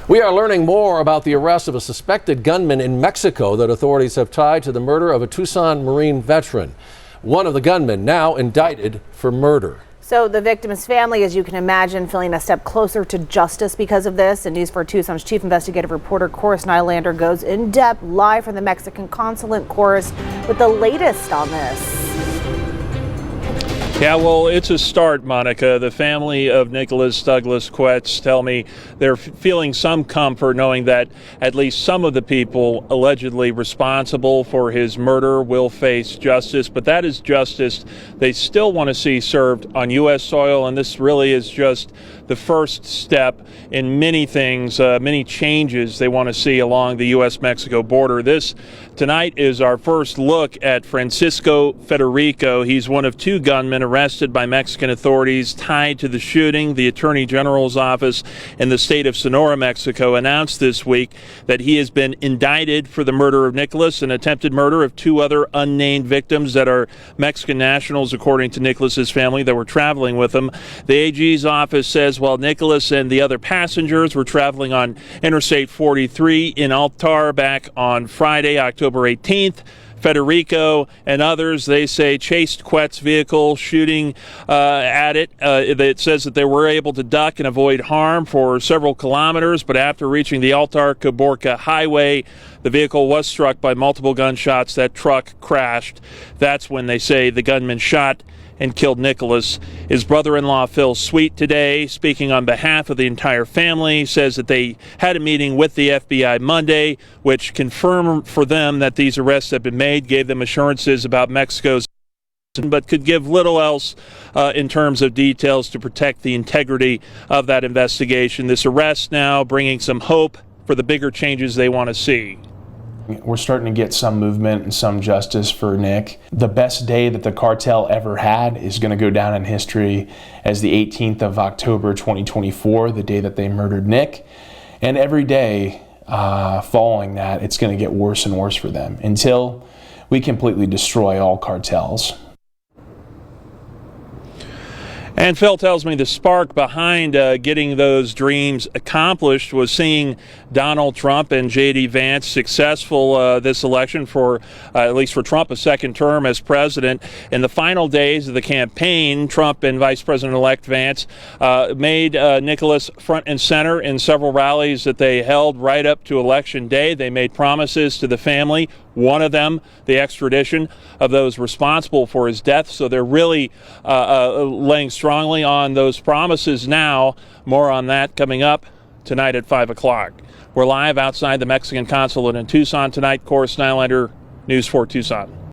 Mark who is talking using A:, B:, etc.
A: We are learning more about the arrest of a suspected gunman in Mexico that authorities have tied to the murder of a Tucson Marine veteran. One of the gunmen now indicted for murder.
B: So the victim's family, as you can imagine, feeling a step closer to justice because of this. And News 4 Tucson's chief investigative reporter, Nylander, goes in depth live from the Mexican consulate, with the latest on this.
C: Yeah, well, it's a start, Monica. The family of Nicholas Douglas Quetz tell me they're feeling some comfort knowing that at least some of the people allegedly responsible for his murder will face justice. But that is justice they still want to see served on U.S. soil, and this really is just the first step in many things, many changes they want to see along the U.S.-Mexico border. This tonight is our first look at Francisco Federico. He's one of two gunmen arrested by Mexican authorities tied to the shooting. The Attorney General's office in the state of Sonora, Mexico, announced this week that he has been indicted for the murder of Nicholas and attempted murder of two other unnamed victims that are Mexican nationals, according to Nicholas's family, that were traveling with him. The AG's office says while Nicholas and the other passengers were traveling on Interstate 43 in Altar back on Friday, October 18th, Federico and others, they say, chased Quetz's vehicle, shooting at it. It says that they were able to duck and avoid harm for several kilometers, but after reaching the Altar-Caborca highway, the vehicle was struck by multiple gunshots. That truck crashed. That's when they say the gunman shot and killed Nicholas. His brother-in-law, Phil Sweet, today, speaking on behalf of the entire family, says that they had a meeting with the FBI Monday, which confirmed for them that these arrests have been made, gave them assurances about Mexico's, but could give little else in terms of details to protect the integrity of that investigation. This arrest now bringing some hope for the bigger changes they want to see.
D: We're starting to get some movement and some justice for Nick. The best day that the cartel ever had is going to go down in history as the 18th of October 2024, the day that they murdered Nick. And every day following that, it's going to get worse and worse for them until we completely destroy all cartels.
C: And Phil tells me the spark behind getting those dreams accomplished was seeing Donald Trump and J.D. Vance successful this election for, at least for Trump, a second term as president. In the final days of the campaign, Trump and Vice President-elect Vance made Nicholas front and center in several rallies that they held right up to Election Day. They made promises to the family, one of them the extradition of those responsible for his death. So they're really laying strongly on those promises now. More on that coming up tonight at 5 o'clock. We're live outside the Mexican consulate in Tucson tonight. Nylander, News 4 Tucson.